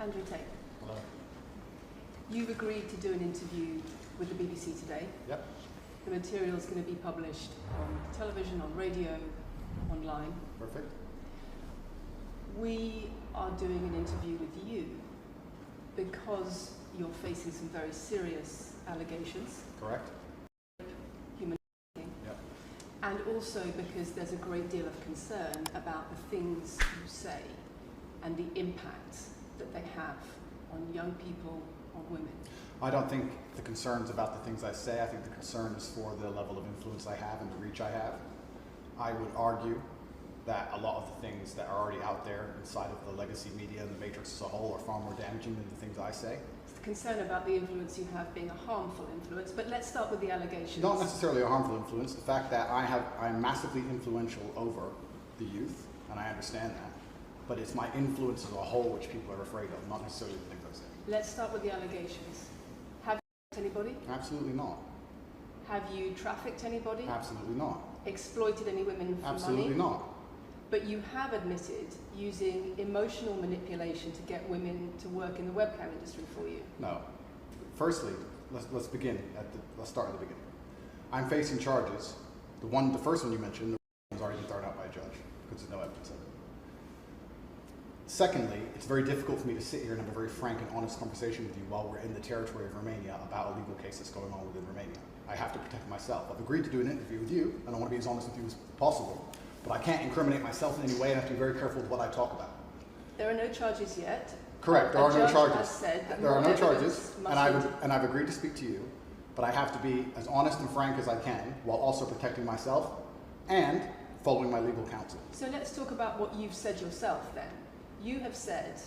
Andrew Tate. Hello. You've agreed to do an interview with the BBC today. Yep. The material is going to be published on television, on radio, online. Perfect. We are doing an interview with you because you're facing some very serious allegations. Correct. Human trafficking. Yep. And also because there's a great deal of concern about the things you say and the impact that they have on young people, on women. I don't think the concern's about the things I say. I think the concern is for the level of influence I have and the reach I have. I would argue that a lot of the things that are already out there inside of the legacy media and the matrix as a whole are far more damaging than the things I say. It's the concern about the influence you have being a harmful influence, but let's start with the allegations. Not necessarily a harmful influence. The fact that I'm massively influential over the youth, and I understand that, but it's my influence as a whole which people are afraid of, not necessarily the things I say. Let's start with the allegations. Have you trafficked anybody? Absolutely not. Have you trafficked anybody? Absolutely not. Exploited any women for Absolutely money? not. But you have admitted using emotional manipulation to get women to work in the webcam industry for you. No. Firstly, let's begin let's start at the beginning. I'm facing charges. The first one you mentioned, was already been thrown out by a judge because there's no evidence of it. Secondly, it's very difficult for me to sit here and have a very frank and honest conversation with you while we're in the territory of Romania about a legal case that's going on within Romania. I have to protect myself. I've agreed to do an interview with you, and I want to be as honest with you as possible, but I can't incriminate myself in any way, and I have to be very careful with what I talk about. There are no charges yet. Correct, there are no charges. Has said that there are no charges, and must I've agreed to speak to you, but I have to be as honest and frank as I can while also protecting myself and following my legal counsel. So let's talk about what you've said yourself then. You have said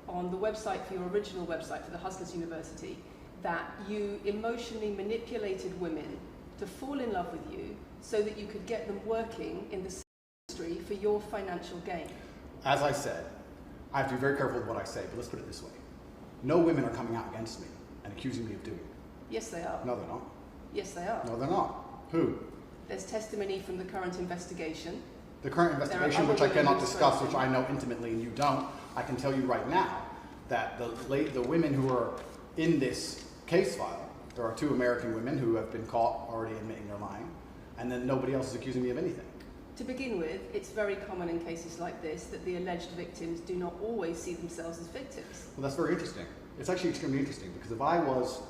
on the website for your original website for the Hustlers University that you emotionally manipulated women to fall in love with you so that you could get them working in the industry for your financial gain. As I said, I have to be very careful with what I say, but let's put it this way. No women are coming out against me and accusing me of doing it. Yes, they are. No, they're not. Yes, they are. No, they're not. Who? There's testimony from the current investigation. The current investigation, which I cannot discuss, which I know intimately and you don't, I can tell you right now that the women who are in this case file, there are 2 American women who have been caught already admitting they're lying, and then nobody else is accusing me of anything. To begin with, it's very common in cases like this that the alleged victims do not always see themselves as victims. Well, that's very interesting. It's actually extremely interesting because if I was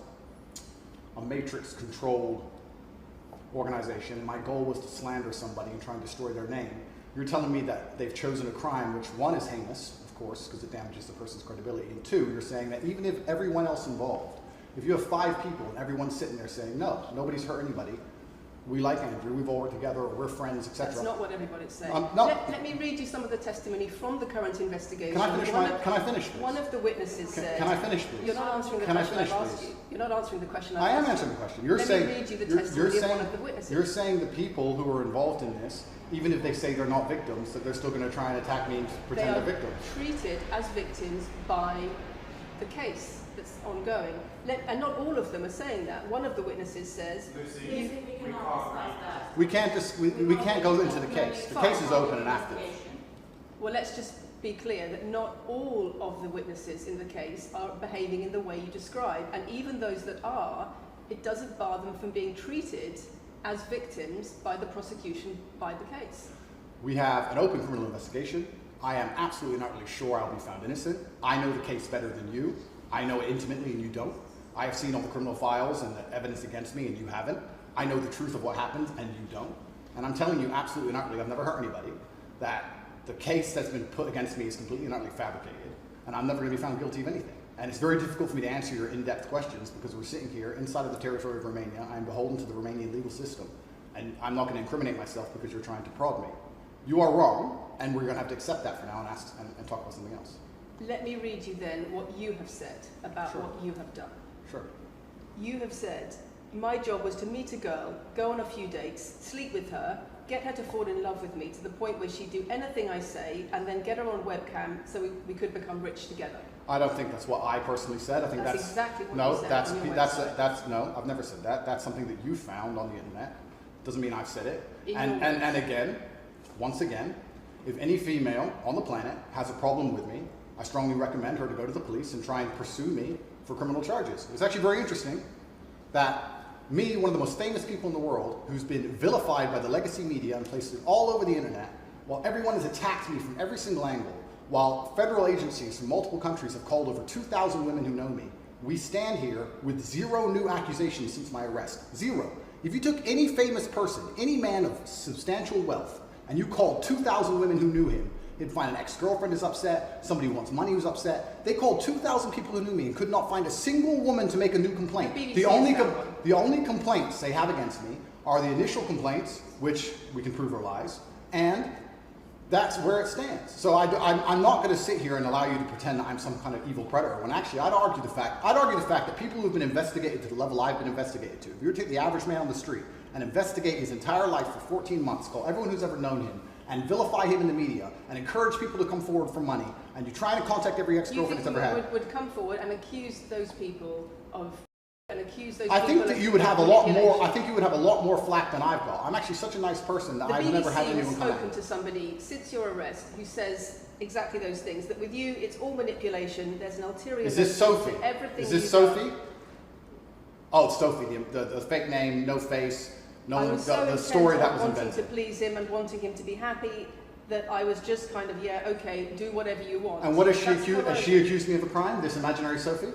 a matrix-controlled organization, my goal was to slander somebody and try and destroy their name, you're telling me that they've chosen a crime which, 1, is heinous, of course, because it damages the person's credibility, and 2, you're saying that even if everyone else involved, if you have 5 people and everyone's sitting there saying, no, nobody's hurt anybody, we like Andrew, we've all worked together, we're friends, etc. That's not what everybody's saying. No. Let me read you some of the testimony from the current investigation. Can I finish, please? One of the witnesses said... Can I finish, please? You're not answering the question I've asked you. You're not answering the question I've asked you. I am answering the question. You're Let saying, me read you the testimony of one of the witnesses. You're saying the people who are involved in this, even if they say they're not victims, that they're still going to try and attack me and pretend they're victims. They are treated as victims by the case that's ongoing. And not all of them are saying that. One of the witnesses says... We can't go into the case. The case is open and active. Well, let's just be clear that not all of the witnesses in the case are behaving in the way you describe. And even those that are, it doesn't bar them from being treated as victims by the prosecution, by the case. We have an open criminal investigation. I am absolutely not really sure I'll be found innocent. I know the case better than you. I know it intimately and you don't. I have seen all the criminal files and the evidence against me and you haven't. I know the truth of what happened and you don't. And I'm telling you absolutely not really, I've never hurt anybody, that the case that's been put against me is completely and utterly fabricated, and I'm never going to be found guilty of anything. And it's very difficult for me to answer your in-depth questions because we're sitting here inside of the territory of Romania. I'm beholden to the Romanian legal system, and I'm not going to incriminate myself because you're trying to prod me. You are wrong, and we're going to have to accept that for now and talk about something else. Let me read you then what you have said about what you have done. Sure. You have said, my job was to meet a girl, go on a few dates, sleep with her, get her to fall in love with me to the point where she'd do anything I say, and then get her on webcam so we could become rich together. I don't think that's what I personally said. I think that's exactly what no, you said that's on your that's no, I've never said that. That's something that you found on the internet. Doesn't mean I've said it. And again, once again, if any female on the planet has a problem with me, I strongly recommend her to go to the police and try and pursue me for criminal charges. It's actually very interesting that me, one of the most famous people in the world, who's been vilified by the legacy media and placed it all over the internet, while everyone has attacked me from every single angle, while federal agencies from multiple countries have called over 2,000 women who know me, we stand here with 0 new accusations since my arrest. 0. If you took any famous person, any man of substantial wealth, and you called 2,000 women who knew him, you'd find an ex-girlfriend is upset, somebody who wants money who's upset. They called 2,000 people who knew me and could not find a single woman to make a new complaint. The only complaints they have against me are the initial complaints, which we can prove are lies, and that's where it stands. So I'm not going to sit here and allow you to pretend that I'm some kind of evil predator, when actually I'd argue the fact that people who've been investigated to the level I've been investigated to, if you were to take the average man on the street and investigate his entire life for 14 months, call everyone who's ever known him, and vilify him in the media, and encourage people to come forward for money, and you try to contact every ex-girlfriend he's ever had. Would come forward and accuse those people of, I think that you would have a lot more. I think you would have a lot more flack than I've got. I'm actually such a nice person that I've never had anyone come at me. The BBC has spoken to somebody since your arrest who says exactly those things. That with you, it's all manipulation. There's an ulterior. Is this Sophie? Is this Sophie? Oh, it's Sophie. The fake name, no face, the story that was invented. Wanting to please him and wanting him to be happy, that I was just kind of, yeah, okay, do whatever you want. And what is she accused? Has she accused me of a crime? This imaginary Sophie?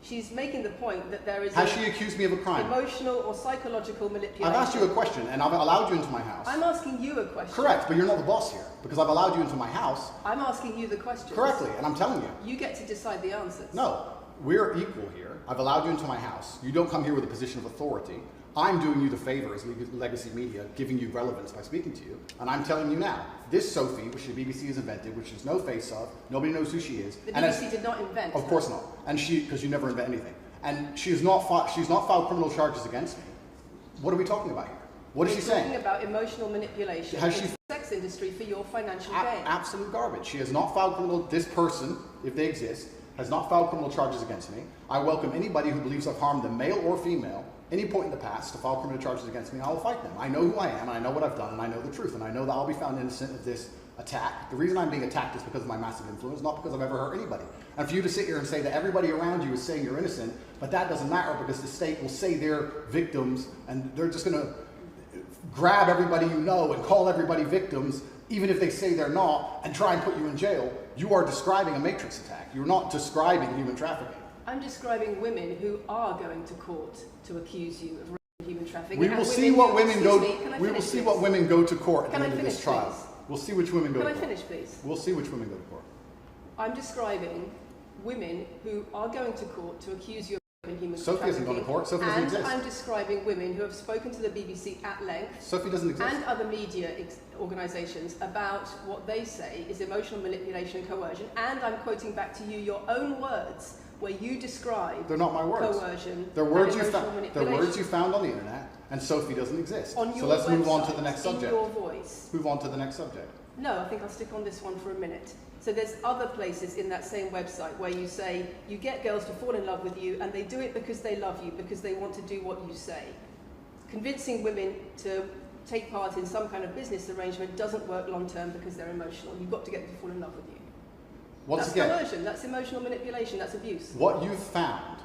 She's making the point that there is. Has she accused me of a crime? Emotional or psychological manipulation. I've asked you a question, and I've allowed you into my house. I'm asking you a question. Correct, but you're not the boss here, because I've allowed you into my house. I'm asking you the question. Correctly, and I'm telling you. You get to decide the answers. No, we're equal here. I've allowed you into my house. You don't come here with a position of authority. I'm doing you the favor as legacy media, giving you relevance by speaking to you. And I'm telling you now, this Sophie, which the BBC has invented, which there's no face of, nobody knows who she is. The BBC did not invent. Of course not. And because you never invent anything. And she's not filed criminal charges against me. What are we talking about here? What is she saying? We're talking about emotional manipulation in the sex industry for your financial gain. Absolute garbage. She has not filed criminal, this person, if they exist, has not filed criminal charges against me. I welcome anybody who believes I've harmed them, male or female, any point in the past to file criminal charges against me, and I will fight them. I know who I am, and I know what I've done, and I know the truth, and I know that I'll be found innocent of this attack. The reason I'm being attacked is because of my massive influence, not because I've ever hurt anybody. And for you to sit here and say that everybody around you is saying you're innocent, but that doesn't matter because the state will say they're victims, and they're just going to grab everybody you know and call everybody victims, even if they say they're not, and try and put you in jail. You are describing a matrix attack. You're not describing human trafficking. I'm describing women who are going to court to accuse you of human trafficking. We will see what women go. We will see what women go to court at the end of this trial. We'll see which women go to court. Can I finish, please? We'll see which women go to court. I'm describing women who are going to court to accuse you of human trafficking. Sophie hasn't gone to court. Sophie doesn't exist. And I'm describing women who have spoken to the BBC at length. Sophie doesn't exist. And other media organisations about what they say is emotional manipulation and coercion. And I'm quoting back to you your own words where you describe. They're not my words. Coercion. They're words you found. They're words you found on the internet. And Sophie doesn't exist. On your so let's move on to website, the next subject. In your voice. Move on to the next subject. No, I think I'll stick on this one for a minute. So there's other places in that same website where you say you get girls to fall in love with you and they do it because they love you, because they want to do what you say. Convincing women to take part in some kind of business arrangement doesn't work long term because they're emotional. You've got to get them to fall in love with you. That's coercion, that's emotional manipulation, that's abuse. What you've found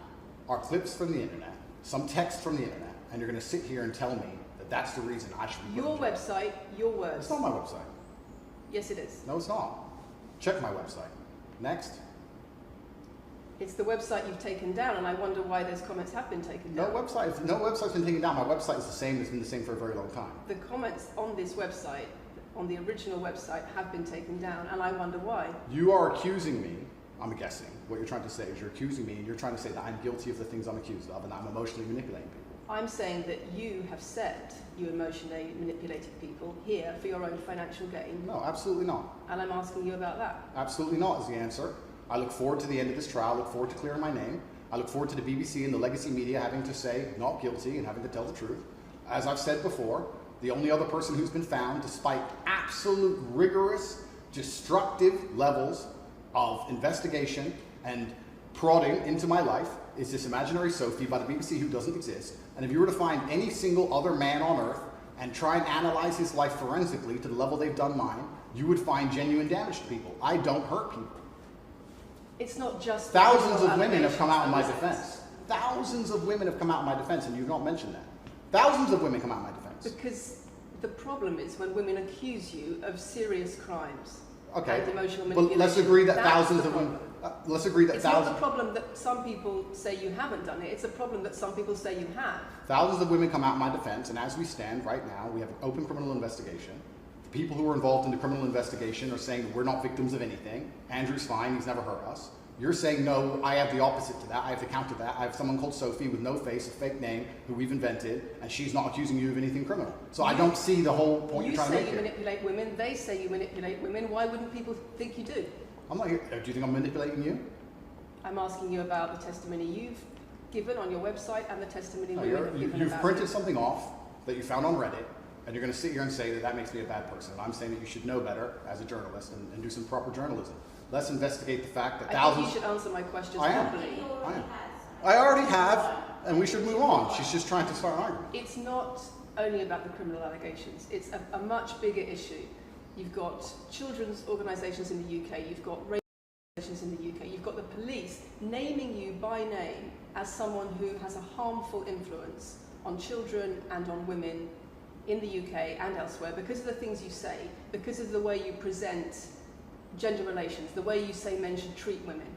are clips from the internet, some text from the internet, and you're going to sit here and tell me that that's the reason I should be your website, your words. It's not my website. Yes, it is. No, it's not. Check my website. Next. It's the website you've taken down, and I wonder why those comments have been taken down. No website's been taken down. My website is the same. It's been the same for a very long time. The comments on this website, on the original website, have been taken down, and I wonder why. You are accusing me, I'm guessing, what you're trying to say is you're accusing me, and you're trying to say that I'm guilty of the things I'm accused of, and that I'm emotionally manipulating people. I'm saying that you have said you emotionally manipulated people here for your own financial gain. No, absolutely not. And I'm asking you about that. Absolutely not is the answer. I look forward to the end of this trial. I look forward to clearing my name. I look forward to the BBC and the legacy media having to say not guilty and having to tell the truth. As I've said before, the only other person who's been found, despite absolute rigorous, destructive levels of investigation and prodding into my life, is this imaginary Sophie by the BBC who doesn't exist. And if you were to find any single other man on earth and try and analyze his life forensically to the level they've done mine, you would find genuine damage to people. I don't hurt people. It's not just Thousands of women have come out in my allegations. defense. Thousands of women have come out in my defense, and you've not mentioned that. Thousands of women come out in my defense. Because the problem is when women accuse you of serious crimes Okay, and emotional but manipulation. let's agree that that's thousands the of women. problem. Let's agree that It's thousands. not the problem that some people say you haven't done it. It's a problem that some people say you have. Thousands of women come out in my defense, and as we stand right now, we have an open criminal investigation. The people who are involved in the criminal investigation are saying that we're not victims of anything. Andrew's fine, he's never hurt us. You're saying, no, I have the opposite to that. I have to counter that. I have someone called Sophie with no face, a fake name, who we've invented, and she's not accusing you of anything criminal. So I don't see the whole point you're trying to make here. You say you manipulate women, they say you manipulate women. Why wouldn't people think you do? I'm not here. Do you think I'm manipulating you? I'm asking you about the testimony you've given on your website and the testimony No, women have given you've about printed you. something off that you found on Reddit, and you're going to sit here and say that that makes me a bad person. I'm saying that you should know better as a journalist and do some proper journalism. Let's investigate the fact that I thousands... think you should answer my questions I am. properly. I already have, and we should move on. She's just trying to start an argument. It's not only about the criminal allegations. It's a much bigger issue. You've got children's organisations in the UK, you've got race organisations in the UK, you've got the police naming you by name as someone who has a harmful influence on children and on women in the UK and elsewhere because of the things you say, because of the way you present gender relations, the way you say men should treat women.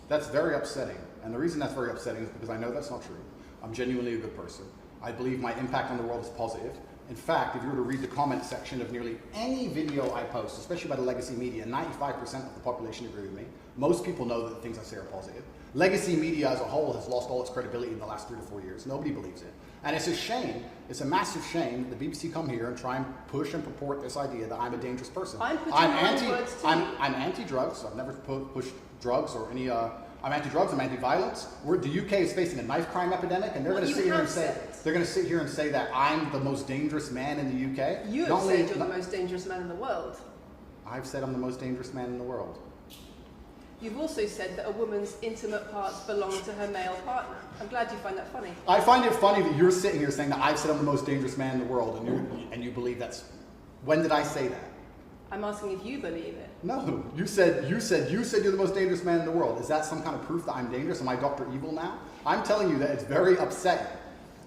That's very upsetting, and the reason that's very upsetting is because I know that's not true. I'm genuinely a good person. I believe my impact on the world is positive. In fact, if you were to read the comment section of nearly any video I post, especially by the legacy media, 95% of the population agree with me. Most people know that the things I say are positive. Legacy media as a whole has lost all its credibility in the last 3 to 4 years. Nobody believes it. And it's a shame, it's a massive shame that the BBC come here and try and push and purport this idea that I'm a dangerous person. I'm anti-drugs. I've never pushed drugs or any, I'm anti-drugs, I'm anti-violence. The UK is facing a knife crime epidemic, and they're going to sit here and say, that I'm the most dangerous man in the UK. You have said you're the most dangerous man in the world. I've said I'm the most dangerous man in the world. You've also said that a woman's intimate parts belong to her male partner. I'm glad you find that funny. I find it funny that you're sitting here saying that I've said I'm the most dangerous man in the world, and you believe that's... When did I say that? I'm asking if you believe it. No, you said you're the most dangerous man in the world. Is that some kind of proof that I'm dangerous? Am I Dr. Evil now? I'm telling you that it's very upsetting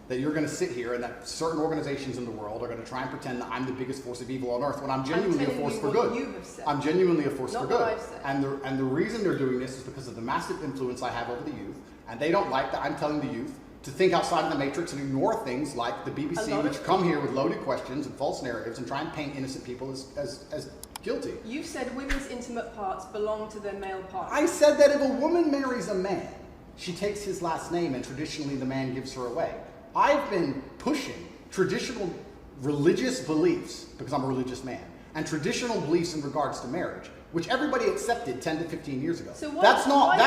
that you're going to sit here and that certain organizations in the world are going to try and pretend that I'm the biggest force of evil on earth when I'm genuinely a force for good. You have said. I'm genuinely a force for good. I've said. And the reason they're doing this is because of the massive influence I have over the youth, and they don't like that I'm telling the youth to think outside of the matrix and ignore things like the BBC, which come here with loaded questions and false narratives and try and paint innocent people as guilty. You've said women's intimate parts belong to their male partner. I said that if a woman marries a man, she takes his last name and traditionally the man gives her away. I've been pushing traditional religious beliefs, because I'm a religious man, and traditional beliefs in regards to marriage, which everybody accepted 10 to 15 years ago. So that's not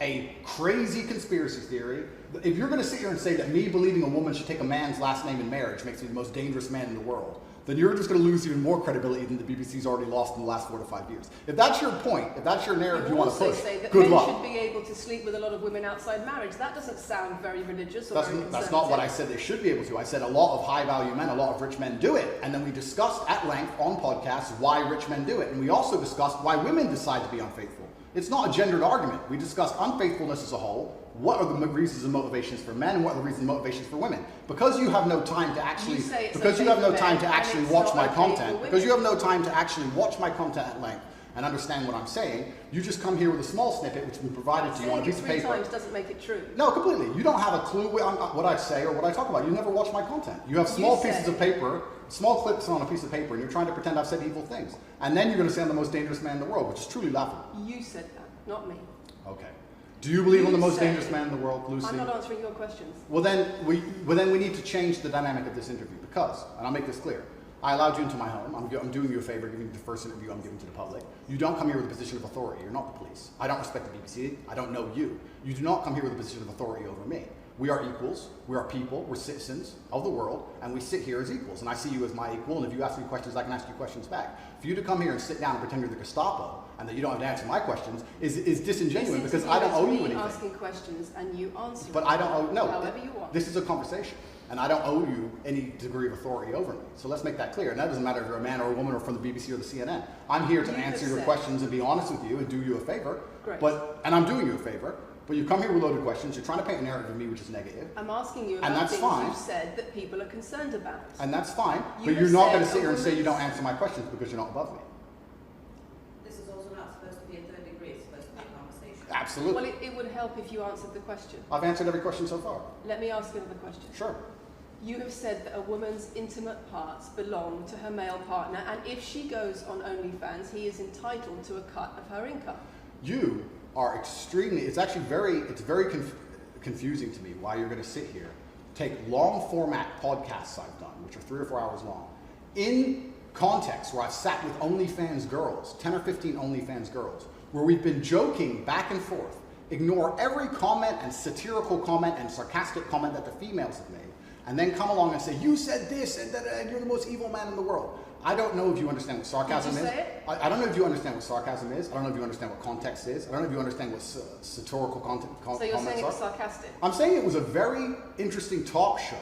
a crazy conspiracy theory. If you're going to sit here and say that me believing a woman should take a man's last name in marriage makes me the most dangerous man in the world, then you're just going to lose even more credibility than the BBC's already lost in the last 4 to 5 years. If that's your point, if that's your narrative you want to push, say that good luck. Men should be able to sleep with a lot of women outside marriage. That doesn't sound very religious or very conservative. That's not what I said they should be able to. I said a lot of high-value men, a lot of rich men do it. And then we discussed at length on podcasts why rich men do it. And we also discussed why women decide to be unfaithful. It's not a gendered argument. We discussed unfaithfulness as a whole. What are the reasons and motivations for men, and what are the reasons and motivations for women? Because you have no time to actually, watch my content, because you have no time to actually watch my content at length and understand what I'm saying, you just come here with a small snippet which we provided to you on a piece of paper. Saying it 3 times doesn't make it true. No, completely. You don't have a clue what I say or what I talk about. You never watch my content. You have small pieces of paper, small clips on a piece of paper, and you're trying to pretend I've said evil things. And then you're going to say I'm the most dangerous man in the world, which is truly laughable. You said that, not me. Okay. Do you believe I'm the most dangerous man in the world, Lucy? I'm not answering your questions. Well then we need to change the dynamic of this interview because, and I'll make this clear, I allowed you into my home. I'm doing you a favor, giving you the first interview I'm giving to the public. You don't come here with a position of authority. You're not the police. I don't respect the BBC. I don't know you. You do not come here with a position of authority over me. We are equals, we are people, we're citizens of the world, and we sit here as equals. And I see you as my equal, and if you ask me questions, I can ask you questions back. For you to come here and sit down and pretend you're the Gestapo, and that you don't have to answer my questions, is disingenuous, because I don't owe you anything. Asking questions and you answer but I don't owe, no, however you want. This is a conversation, and I don't owe you any degree of authority over me. So let's make that clear. And that doesn't matter if you're a man or a woman or from the BBC or the CNN. I'm here to answer your questions and be honest with you and do you a favor. Great. And I'm doing you a favor. But you come here with loaded questions, you're trying to paint a narrative of me which is negative. I'm asking you about things you've said that people are concerned about. And that's fine, but you're not going to sit here and say you don't answer my questions because you're not above me. This is also not supposed to be a third degree, it's supposed to be a conversation. Absolutely. Well, it would help if you answered the question. I've answered every question so far. Let me ask another question. Sure. You have said that a woman's intimate parts belong to her male partner, and if she goes on OnlyFans, he is entitled to a cut of her income. You are extremely, it's very confusing to me why you're going to sit here, take long format podcasts I've done, which are 3 or 4 hours long, in context where I've sat with OnlyFans girls, 10 or 15 OnlyFans girls, where we've been joking back and forth, ignore every comment and satirical comment and sarcastic comment that the females have made, and then come along and say, you said this, and you're the most evil man in the world. I don't know if you understand what sarcasm is. I don't know if you understand what sarcasm is. I don't know if you understand what context is. I don't know if you understand what satirical comments are. So you're saying it was sarcastic? I'm saying it was a very interesting talk show.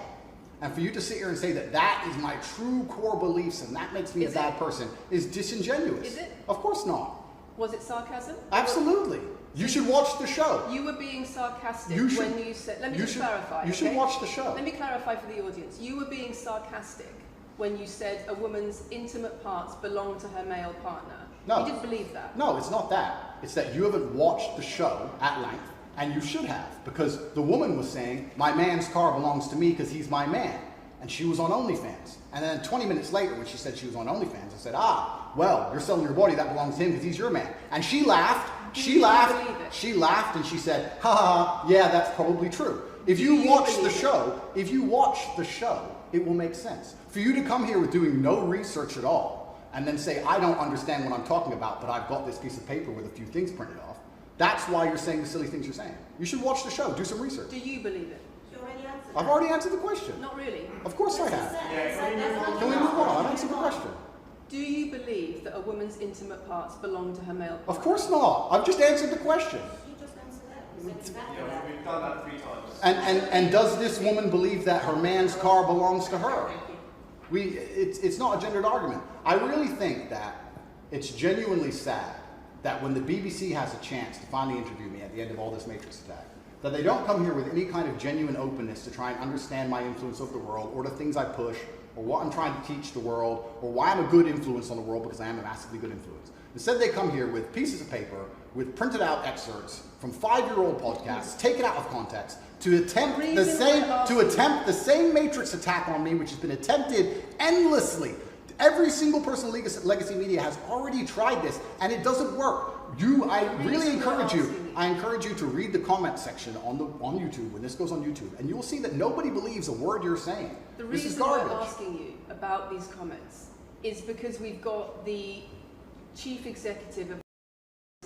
And for you to sit here and say that that is my true core beliefs and that makes me a bad person is disingenuous. Is it? Of course not. Was it sarcasm? Absolutely. You should watch the show. You were being sarcastic when you said, let me just clarify. You should watch the show. Let me clarify for the audience. You were being sarcastic when you said a woman's intimate parts belong to her male partner. No. You didn't believe that. No, it's not that. It's that you haven't watched the show at length, and you should have, because the woman was saying, my man's car belongs to me because he's my man. And she was on OnlyFans. And then 20 minutes later, when she said she was on OnlyFans, I said, well, you're selling your body, that belongs to him because he's your man. And she laughed, she laughed, and she said, yeah, that's probably true. If you watch the show, it will make sense. For you to come here with doing no research at all, and then say, I don't understand what I'm talking about, but I've got this piece of paper with a few things printed off, that's why you're saying the silly things you're saying. You should watch the show, do some research. Do you believe it? You already answered I've already answered the question. Not really. Of course I have. Can we move on? I've answered the question. Do you believe that a woman's intimate parts belong to her male partner? Of course not. I've just answered the question. You just answered that. You said exactly that. We've done that 3 times. And does this woman believe that her man's car belongs to her? It's not a gendered argument. I really think that it's genuinely sad that when the BBC has a chance to finally interview me at the end of all this Matrix attack, that they don't come here with any kind of genuine openness to try and understand my influence over the world, or the things I push, or what I'm trying to teach the world, or why I'm a good influence on the world, because I am a massively good influence. Instead, they come here with pieces of paper, with printed out excerpts from 5-year-old podcasts, taken out of context, to attempt the same Matrix attack on me, which has been attempted endlessly. Every single person in Legacy Media has already tried this, and it doesn't work. I really encourage you to read the comment section on YouTube when this goes on YouTube, and you will see that nobody believes a word you're saying. The This is reason garbage. we're asking you about these comments is because we've got the chief executive of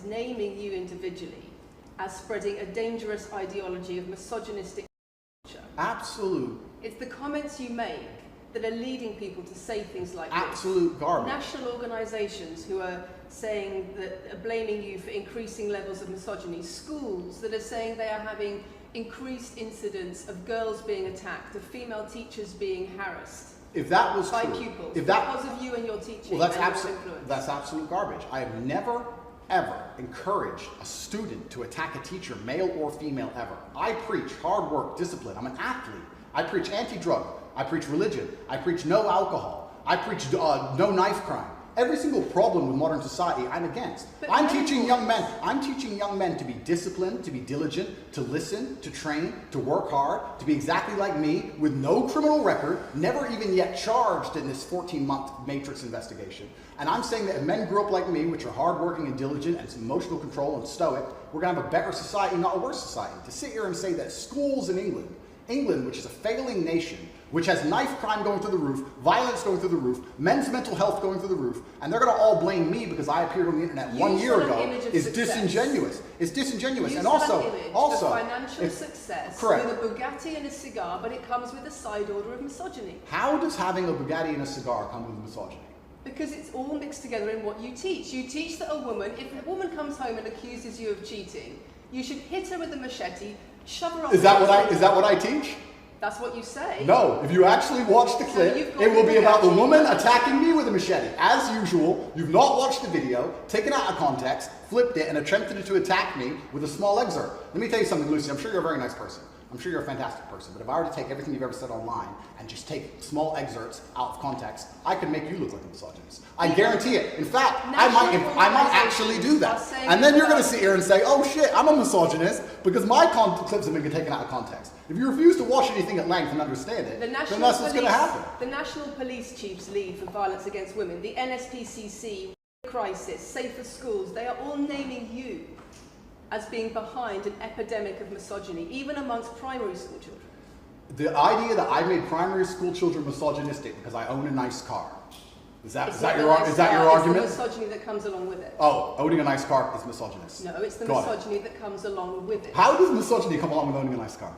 naming you individually as spreading a dangerous ideology of misogynistic culture. Absolute. It's the comments you make that are leading people to say things like Absolute garbage. National organisations who are saying that are blaming you for increasing levels of misogyny. Schools that are saying they are having increased incidents of girls being attacked, of female teachers being harassed. If that was by true, pupils, because of you and your teaching. well, that's absolute garbage. I have never, ever encouraged a student to attack a teacher, male or female, ever. I preach hard work, discipline. I'm an athlete. I preach anti-drug. I preach religion. I preach no alcohol. I preach no knife crime. Every single problem with modern society, I'm against. I'm teaching young men to be disciplined, to be diligent, to listen, to train, to work hard, to be exactly like me, with no criminal record, never even yet charged in this 14-month Matrix investigation. And I'm saying that if men grew up like me, which are hardworking and diligent and emotional control and stoic, we're going to have a better society, not a worse society. To sit here and say that schools in England England, which is a failing nation, which has knife crime going through the roof, violence going through the roof, men's mental health going through the roof, and they're going to all blame me because I appeared on the internet 1 year ago, is disingenuous. It's disingenuous. You And saw also, an image of financial success correct. with a Bugatti and a cigar, but it comes with a side order of misogyny. How does having a Bugatti and a cigar come with misogyny? Because it's all mixed together in what you teach. You teach that a woman, if a woman comes home and accuses you of cheating, you should hit her with a machete, shove her off. Is that what I teach? That's what you say. No, if you actually watch the clip, it will be about the woman attacking me with a machete. As usual, you've not watched the video, taken it out of context, flipped it, and attempted to attack me with a small excerpt. Let me tell you something, Lucy. I'm sure you're a very nice person. I'm sure you're a fantastic person. But if I were to take everything you've ever said online and just take small excerpts out of context, I could make you look like a misogynist. I guarantee it. In fact, I might actually do that. And then you're going to sit here and say, oh shit, I'm a misogynist because my clips have been taken out of context. If you refuse to watch anything at length and understand it, then that's what's going to happen. The National Police Chiefs League for Violence Against Women, the NSPCC, Crisis, Safer Schools, they are all naming you as being behind an epidemic of misogyny, even amongst primary school children. The idea that I made primary school children misogynistic because I own a nice car. Is that your argument? It's the misogyny that comes along with it. Oh, owning a nice car is misogynist. No, it's the misogyny that comes along with it. How does misogyny come along with owning a nice car?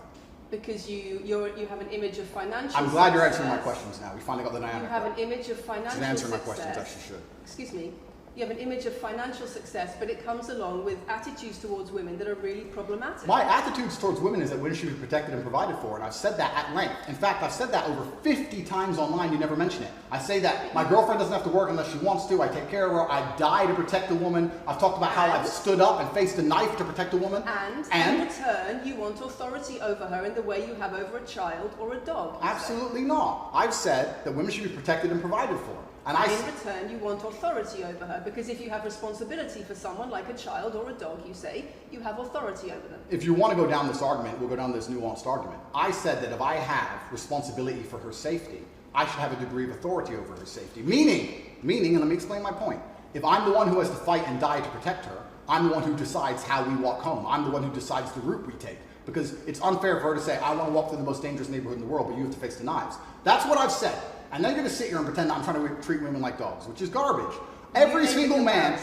Because you have an image of financial I'm glad you're answering my questions now. We finally got the dynamic. You have an image of financial success. Answer my questions, as you should. Excuse me. You have an image of financial success, but it comes along with attitudes towards women that are really problematic. My attitudes towards women is that women should be protected and provided for, and I've said that at length. In fact, I've said that over 50 times online, you never mention it. I say that my girlfriend doesn't have to work unless she wants to, I take care of her, I die to protect a woman. I've talked about how I've stood up and faced a knife to protect a woman. And in return, you want authority over her in the way you have over a child or a dog. Absolutely not. I've said that women should be protected and provided for. And in return, you want authority over her, because if you have responsibility for someone like a child or a dog, you say, you have authority over them. If you want to go down this argument, we'll go down this nuanced argument. I said that if I have responsibility for her safety, I should have a degree of authority over her safety. Meaning, and let me explain my point. If I'm the one who has to fight and die to protect her, I'm the one who decides how we walk home. I'm the one who decides the route we take. Because it's unfair for her to say, I want to walk through the most dangerous neighborhood in the world, but you have to face the knives. That's what I've said. And then you're going to sit here and pretend that I'm trying to treat women like dogs, which is garbage. Every single man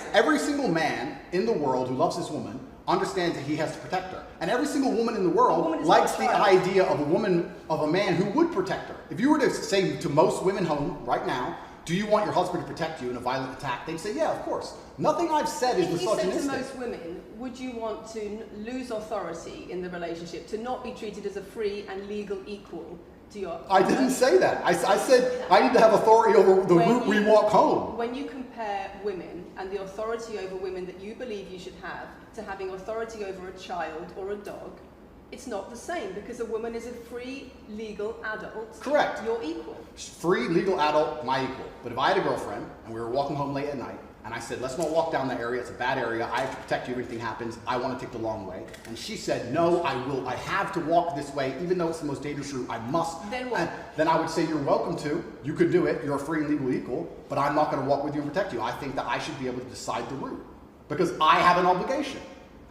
in the world who loves this woman understands that he has to protect her. And every single woman in the world likes the idea of a man who would protect her. If you were to say to most women home right now, do you want your husband to protect you in a violent attack? They'd say, yeah, of course. Nothing I've said is misogynistic. If you said to most women, would you want to lose authority in the relationship, to not be treated as a free and legal equal to your I didn't say that. I said I need to have authority over the route we walk home. When you compare women and the authority over women that you believe you should have to having authority over a child or a dog, it's not the same, because a woman is a free, legal adult. Correct. You're equal. Free, legal adult, my equal. But if I had a girlfriend and we were walking home late at night, and I said, let's not walk down that area, it's a bad area, I have to protect you if anything happens, I want to take the long way. And she said, no, I have to walk this way, even though it's the most dangerous route, I must. Then what? Then I would say, you're welcome to, you could do it, you're a free and legal equal, but I'm not going to walk with you and protect you. I think that I should be able to decide the route, because I have an obligation.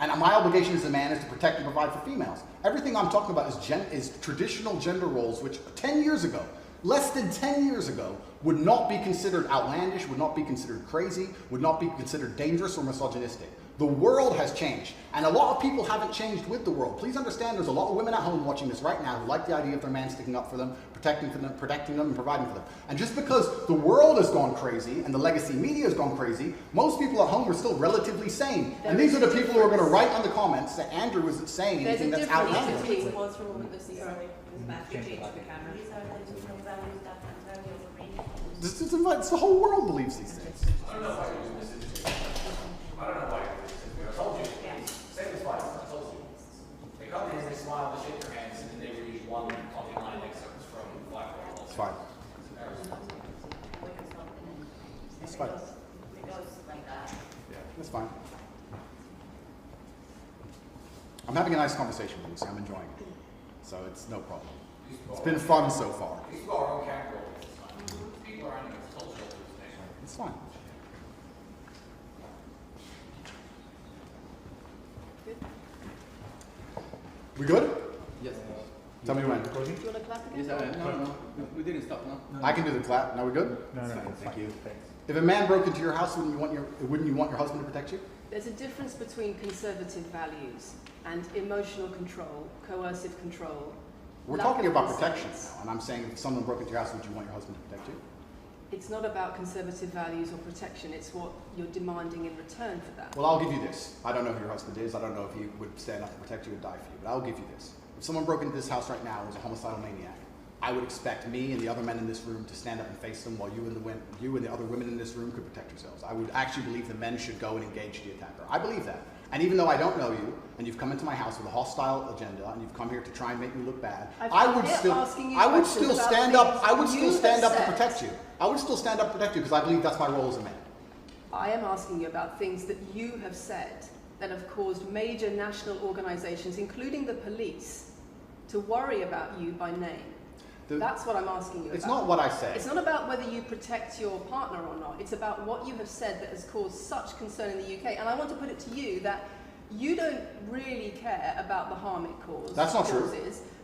And my obligation as a man is to protect and provide for females. Everything I'm talking about is traditional gender roles, which 10 years ago, less than 10 years ago, would not be considered outlandish, would not be considered crazy, would not be considered dangerous or misogynistic. The world has changed, and a lot of people haven't changed with the world. Please understand there's a lot of women at home watching this right now who like the idea of their man sticking up for them, protecting them, and providing for them. And just because the world has gone crazy and the legacy media has gone crazy, most people at home are still relatively sane. And these are the people who are going to write on the comments that Andrew isn't saying anything that's outlandish. It's the whole world believes these things. I don't know why you're doing this. I don't know why you're doing this. I told you. Same as five. I told you. They come in, they smile, they shake their hands, and then they read one coffee line excerpts from Blackboard. It's fine. It's fine. Yeah, that's fine. I'm having a nice conversation with you, so I'm enjoying it. So it's no problem. It's been fun so far. These are our own camera. People are on the cultural thing. It's fine. We good? Yes. Tell me when. Do you want to clap again? Yes, no, we didn't stop, no? I can do the clap. Now we're good? No, Thank you. If a man broke into your house, wouldn't you want your husband to protect you? There's a difference between conservative values and emotional control, coercive control. We're lack talking of about consent. protection now, and I'm saying if someone broke into your house, would you want your husband to protect you? It's not about conservative values or protection, it's what you're demanding in return for that. Well, I'll give you this. I don't know who your husband is. I don't know if he would stand up to protect you or die for you, but I'll give you this. If someone broke into this house right now and was a homicidal maniac, I would expect me and the other men in this room to stand up and face them while you and the other women in this room could protect yourselves. I would actually believe the men should go and engage the attacker. I believe that. And even though I don't know you, and you've come into my house with a hostile agenda, and you've come here to try and make me look bad, I would still stand up to protect you. I would still stand up to protect you because I believe that's my role as a man. I am asking you about things that you have said that have caused major national organizations, including the police, to worry about you by name. That's what I'm asking you about. It's not what I say. It's not about whether you protect your partner or not. It's about what you have said that has caused such concern in the UK. And I want to put it to you that you don't really care about the harm it causes. That's not true.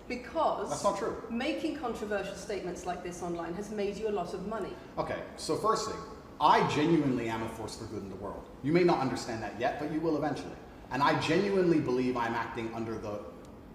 Because that's not true. Making controversial statements like this online has made you a lot of money. Okay, so first thing, I genuinely am a force for good in the world. You may not understand that yet, but you will eventually. And I genuinely believe I'm acting under the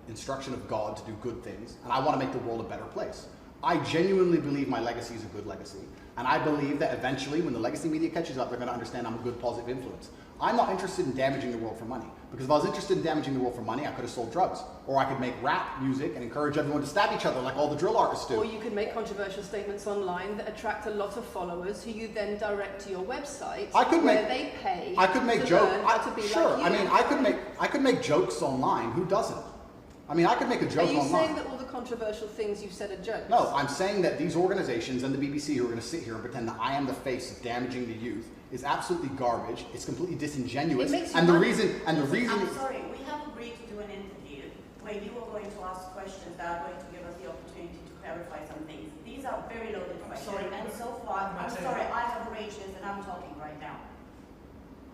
instruction of God to do good things, and I want to make the world a better place. I genuinely believe my legacy is a good legacy, and I believe that eventually when the legacy media catches up, they're going to understand I'm a good positive influence. I'm not interested in damaging the world for money, because if I was interested in damaging the world for money, I could have sold drugs, or I could make rap music and encourage everyone to stab each other like all the drill artists do. Or you could make controversial statements online that attract a lot of followers who you then direct to your website where they pay I could make to jokes. learn how to be Sure, like you. I mean, I could make jokes online. Who doesn't? I mean, I could make a joke online. Are you saying that all the controversial things you've said are jokes? No, I'm saying that these organizations and the BBC who are going to sit here and pretend that I am the face of damaging the youth is absolutely garbage. It's completely disingenuous. It makes you and the money. reason I'm sorry, we have agreed to do an interview where you are going to ask questions that are going to give us the opportunity to clarify some things. These are very loaded questions, and so far, I'm sorry, I have arranged this and I'm talking right now.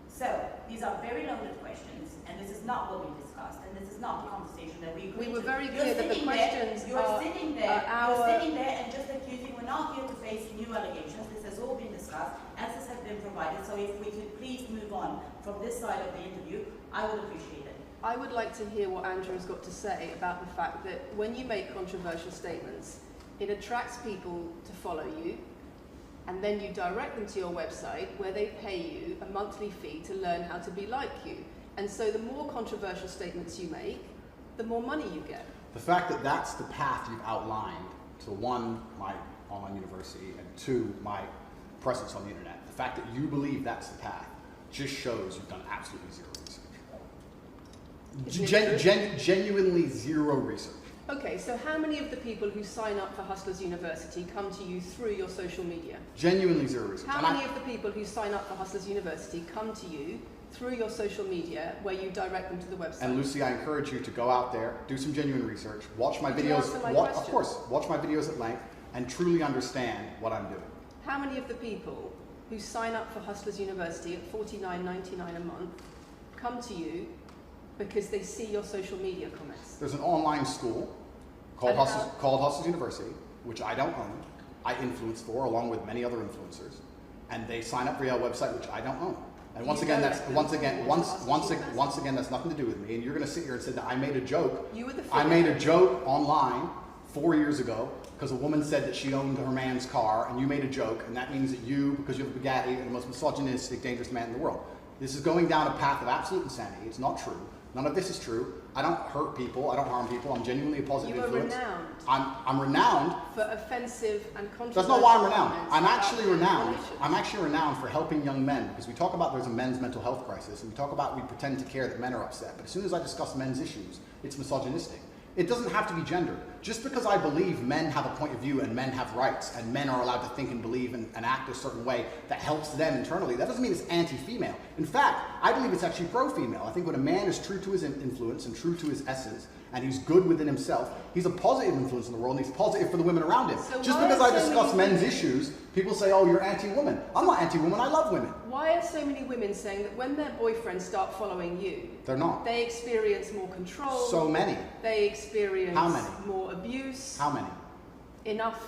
So, these are very loaded questions, and this is not what we discussed, and this is not the conversation that we agreed to. We were very clear that the questions You're sitting there and just accusing, we're not here to face new allegations, this has all been discussed, answers have been provided, so if we could please move on from this side of the interview, I would appreciate it. I would like to hear what Andrew has got to say about the fact that when you make controversial statements, it attracts people to follow you, and then you direct them to your website where they pay you a monthly fee to learn how to be like you. And so the more controversial statements you make, the more money you get. The fact that that's the path you've outlined to one, my online university, and two, my presence on the internet, the fact that you believe that's the path just shows you've done absolutely zero research. Genuinely zero research. Okay, so how many of the people who sign up for Hustlers University come to you through your social media? Genuinely zero research. How many of the people who sign up for Hustlers University come to you through your social media where you direct them to the website? And Lucy, I encourage you to go out there, do some genuine research, watch my Did you videos, answer my of question? course, watch my videos at length, and truly understand what I'm doing. How many of the people who sign up for Hustlers University at $49.99 a month come to you because they see your social media comments? There's an online school called Hustlers University, which I don't own. I influence for, along with many other influencers, and they sign up for your website, which I don't own. And once again, that's nothing to do with me. And you're going to sit here and say that I made a joke. I made a joke online 4 years ago because a woman said that she owned her man's car, and you made a joke, and that means that you, because you have a Bugatti, are the most misogynistic, dangerous man in the world. This is going down a path of absolute insanity. It's not true. None of this is true. I don't hurt people. I don't harm people. I'm genuinely a positive influence. You are renowned. I'm renowned for offensive and controversial. That's not why I'm renowned. I'm actually renowned. Relations. I'm actually renowned for helping young men, because we talk about there's a men's mental health crisis, and we talk about we pretend to care that men are upset. But as soon as I discuss men's issues, it's misogynistic. It doesn't have to be gendered. Just because I believe men have a point of view and men have rights and men are allowed to think and believe and act a certain way that helps them internally, that doesn't mean it's anti-female. In fact, I believe it's actually pro-female. I think when a man is true to his influence and true to his essence and he's good within himself, he's a positive influence in the world and he's positive for the women around him. So just because I discuss men's issues People say, oh, you're anti-woman. I'm not anti-woman, I love women. Why are so many women saying that when their boyfriends start following you, They're not. they experience more control? So many. They experience How many? more abuse? How many? Enough.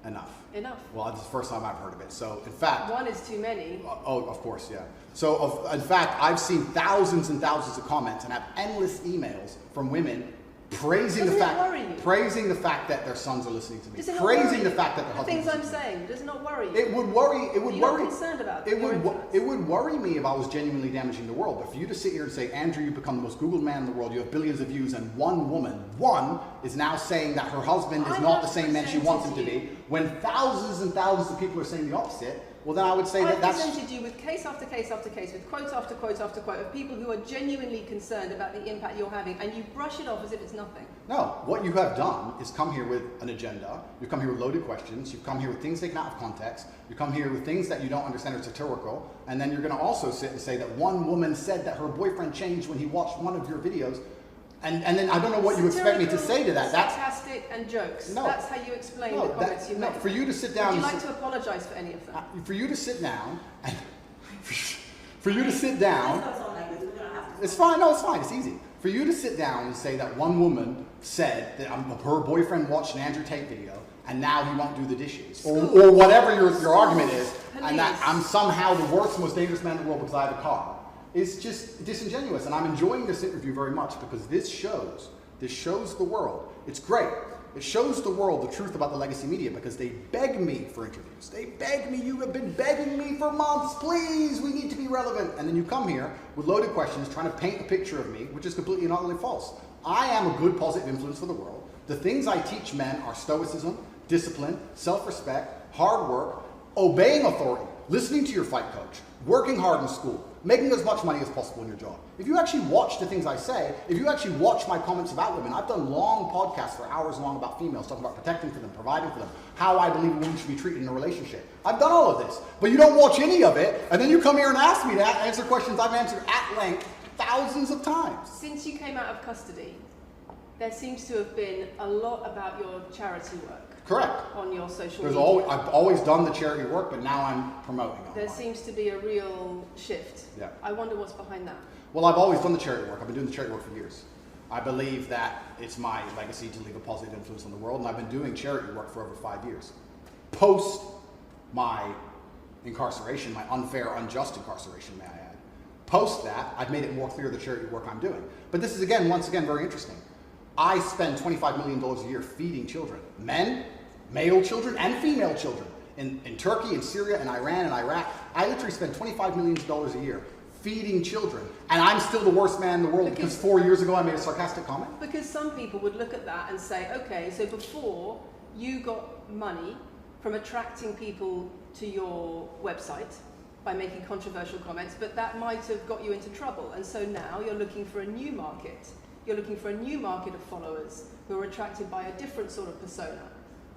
Enough. Enough. Well, that's the first time I've heard of it. So, in fact... One is too many. Oh, of course, yeah. So, in fact, I've seen thousands and thousands of comments and have endless emails from women praising Doesn't the it fact, worry you? praising the fact that their sons are listening to me, Does it not praising worry the you? fact that their The husbands things I'm listen to me. saying, does it not worry you? It would worry. It would You're worry. not concerned about It your would. influence. It would worry me if I was genuinely damaging the world. But for you to sit here and say, Andrew, you've become the most Googled man in the world. You have billions of views, and one woman, is now saying that her husband is I not the have same man she presented wants him to you. be, when thousands and thousands of people are saying the opposite. Well, then I would say I've that that's. presented you with case after case after case, with quote after quote after quote of people who are genuinely concerned about the impact you're having, and you brush it off as if it's nothing. No, what you have done is come here with an agenda. You've come here with loaded questions. You've come here with things taken out of context. You come here with things that you don't understand are satirical. And then you're going to also sit and say that one woman said that her boyfriend changed when he watched one of your videos. And then I don't know what you expect me to say to that. That's sarcastic and jokes. No. That's how you explain no, the comments you no. make. For you to sit down. Would you and like to apologise for any of them? for you to sit down and for you to sit down. Let's go on like this. We're gonna have to. It's fine. No, it's fine. It's easy. For you to sit down and say that one woman said that her boyfriend watched an Andrew Tate video and now he won't do the dishes, or whatever your argument is, and that I'm somehow the worst, most dangerous man in the world because I have a car, is just disingenuous. And I'm enjoying this interview very much because this shows the world. It's great. It shows the world the truth about the legacy media because they beg me for interviews. They beg me. You have been begging me for months. Please, we need to be relevant. And then you come here with loaded questions trying to paint a picture of me, which is completely and utterly false. I am a good, positive influence for the world. The things I teach men are stoicism, discipline, self-respect, hard work, obeying authority, listening to your fight coach, working hard in school, making as much money as possible in your job. If you actually watch the things I say, if you actually watch my comments about women, I've done long podcasts for hours long about females, talking about protecting for them, providing for them, how I believe women should be treated in a relationship. I've done all of this, but you don't watch any of it, and then you come here and ask me to answer questions I've answered at length thousands of times. Since you came out of custody, there seems to have been a lot about your charity work. Correct. On your social There's media. I've always done the charity work, but now I'm promoting it. There seems to be a real shift. Yeah. I wonder what's behind that. Well, I've always done the charity work. I've been doing the charity work for years. I believe that it's my legacy to leave a positive influence on the world, and I've been doing charity work for over 5 years. Post my incarceration, my unfair, unjust incarceration, may I add. Post that, I've made it more clear the charity work I'm doing. But this is, once again, very interesting. I spend $25 million a year feeding children. Men, male children, and female children. In Turkey, in Syria, in Iran, and Iraq, I literally spend $25 million a year feeding children. And I'm still the worst man in the world because 4 years ago I made a sarcastic comment. Because some people would look at that and say, okay, so before you got money from attracting people to your website by making controversial comments, but that might have got you into trouble. And so now you're looking for a new market. You're looking for a new market of followers who are attracted by a different sort of persona.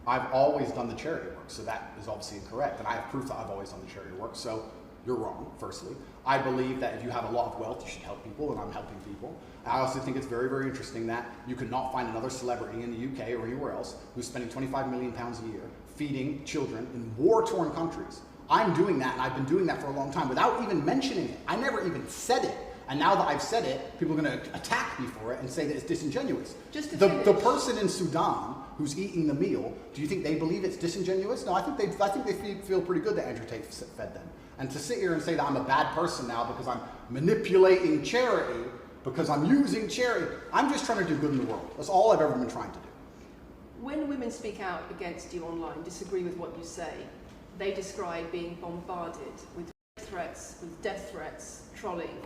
I've always done the charity work, so that is obviously incorrect. And I have proof that I've always done the charity work, so you're wrong, firstly. I believe that if you have a lot of wealth, you should help people, and I'm helping people. I also think it's very, very interesting that you could not find another celebrity in the UK or anywhere else who's spending £25 million a year feeding children in war-torn countries. I'm doing that, and I've been doing that for a long time without even mentioning it. I never even said it. And now that I've said it, people are going to attack me for it and say that it's disingenuous. The person in Sudan who's eating the meal, do you think they believe it's disingenuous? No, I think they feel pretty good that Andrew Tate fed them. And to sit here and say that I'm a bad person now because I'm manipulating charity, because I'm using charity, I'm just trying to do good in the world. That's all I've ever been trying to do. When women speak out against you online, disagree with what you say, they describe being bombarded with threats, with death threats, trolling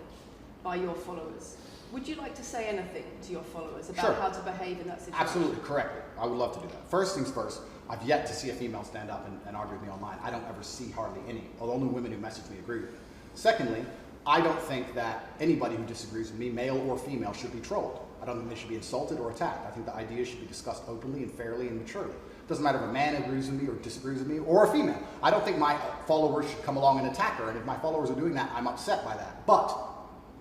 by your followers. Would you like to say anything to your followers about how to behave in that situation? Absolutely, correct. I would love to do that. First things first, I've yet to see a female stand up and argue with me online. I don't ever see hardly any. Although only women who message me agree with me. Secondly, I don't think that anybody who disagrees with me, male or female, should be trolled. I don't think they should be insulted or attacked. I think the ideas should be discussed openly and fairly and maturely. It doesn't matter if a man agrees with me or disagrees with me, or a female. I don't think my followers should come along and attack her, and if my followers are doing that, I'm upset by that. But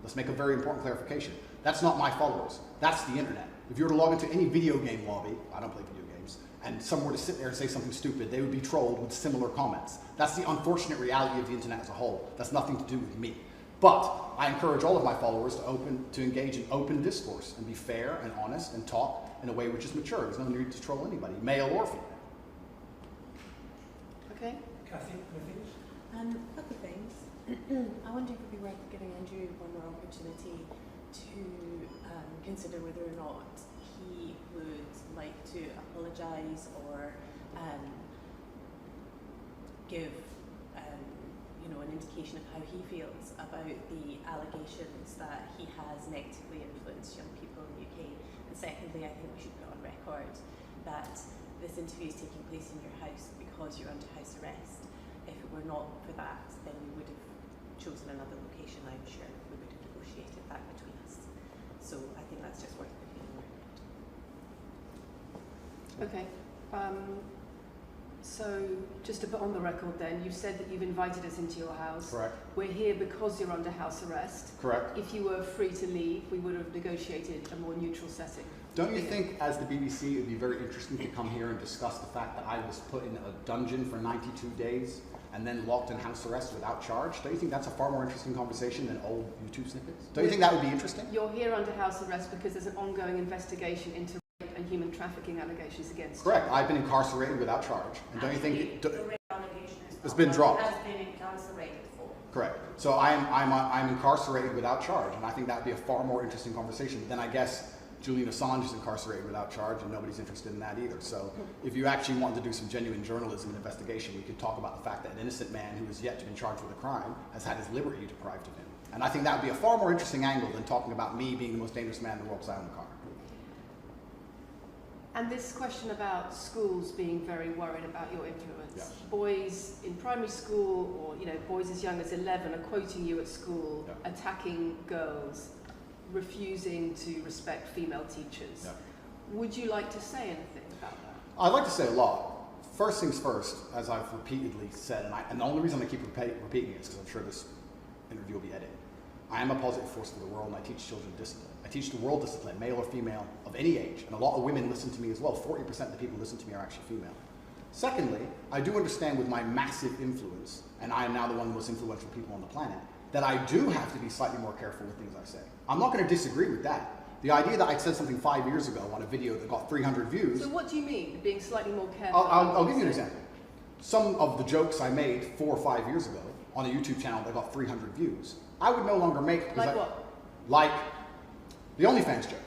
let's make a very important clarification. That's not my followers. That's the internet. If you were to log into any video game lobby, I don't play video games, and someone were to sit there and say something stupid, they would be trolled with similar comments. That's the unfortunate reality of the internet as a whole. That's nothing to do with me. But I encourage all of my followers to engage in open discourse and be fair and honest and talk in a way which is mature. There's no need to troll anybody, male or female. Okay. Kathy, anything? A couple of things. I wonder if it would be worth giving Andrew one more opportunity to consider whether or not he would like to apologise or give an indication of how he feels about the allegations that he has negatively influenced young people in the UK. And secondly, I think we should put on record that this interview is taking place in your house because you're under house arrest. If it were not for that, then we would have chosen another location, I'm sure. We would have negotiated that between us. So I think that's just worth putting on record. Okay. So just to put on the record then, you've said that you've invited us into your house. Correct. We're here because you're under house arrest. Correct. If you were free to leave, we would have negotiated a more neutral setting. Don't you think, as the BBC, it would be very interesting to come here and discuss the fact that I was put in a dungeon for 92 days and then locked in house arrest without charge? Don't you think that's a far more interesting conversation than old YouTube snippets? Don't you think that would be interesting? You're here under house arrest because there's an ongoing investigation into rape and human trafficking allegations against you. Correct. I've been incarcerated without charge. And don't you think The rape allegation it's been dropped? has been incarcerated for. Correct. So I'm incarcerated without charge, and I think that would be a far more interesting conversation than, I guess, Julian Assange is incarcerated without charge, and nobody's interested in that either. So if you actually wanted to do some genuine journalism and investigation, we could talk about the fact that an innocent man who has yet to be charged with a crime has had his liberty deprived of him. And I think that would be a far more interesting angle than talking about me being the most dangerous man in the world because I own a car. And this question about schools being very worried about your influence. Yeah. Boys in primary school or boys as young as 11 are quoting you at school, Yeah. attacking girls, refusing to respect female teachers. Yeah. Would you like to say anything about that? I'd like to say a lot. First things first, as I've repeatedly said, and the only reason I keep repeating it is because I'm sure this interview will be edited. I am a positive force for the world, and I teach children discipline. I teach the world discipline, male or female, of any age. And a lot of women listen to me as well. 40% of the people who listen to me are actually female. Secondly, I do understand with my massive influence, and I am now the one of the most influential people on the planet, that I do have to be slightly more careful with things I say. I'm not going to disagree with that. The idea that I said something 5 years ago on a video that got 300 views... So what do you mean, being slightly more careful? I'll give you an example. Some of the jokes I made 4 or 5 years ago on a YouTube channel that got 300 views, I would no longer make... Like what? Like the OnlyFans joke,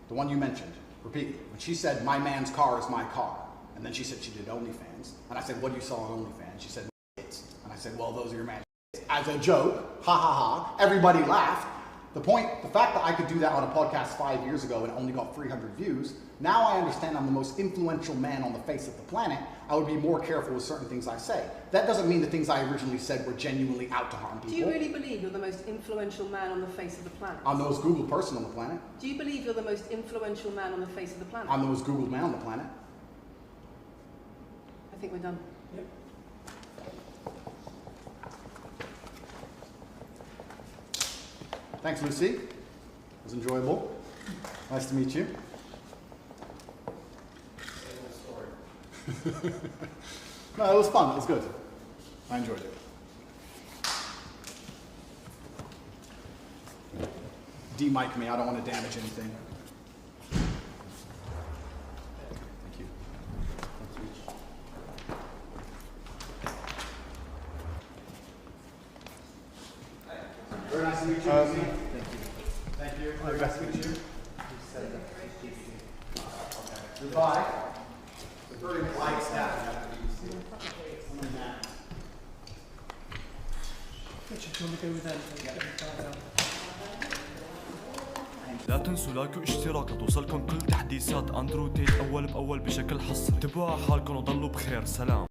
the one you mentioned repeatedly. When she said, "My man's car is my car," and then she said she did OnlyFans, and I said, "What do you sell on OnlyFans?" She said, "Tits," and I said, "Well, those are your man's tits." As a joke, ha ha ha, everybody laughed. The fact that I could do that on a podcast 5 years ago and only got 300 views, now I understand I'm the most influential man on the face of the planet. I would be more careful with certain things I say. That doesn't mean the things I originally said were genuinely out to harm people. Do you really believe you're the most influential man on the face of the planet? I'm the most Googled person on the planet. Do you believe you're the most influential man on the face of the planet? I'm the most Googled man on the planet. I think we're done. Yep. Thanks, Lucy. It was enjoyable. Nice to meet you. No, it was fun. It was good. I enjoyed it. De-mic me. I don't want to damage anything. Thank you. Very nice to meet you, Lucy. Thank you. Very nice to meet you. Goodbye. It's a very polite staff. Richard, do you want to go with them? لا تنسوا لايك واشتراك توصلكم كل تحديثات اندرو تيت اول باول بشكل حصري. تابعوا حالكم وضلوا بخير. سلام.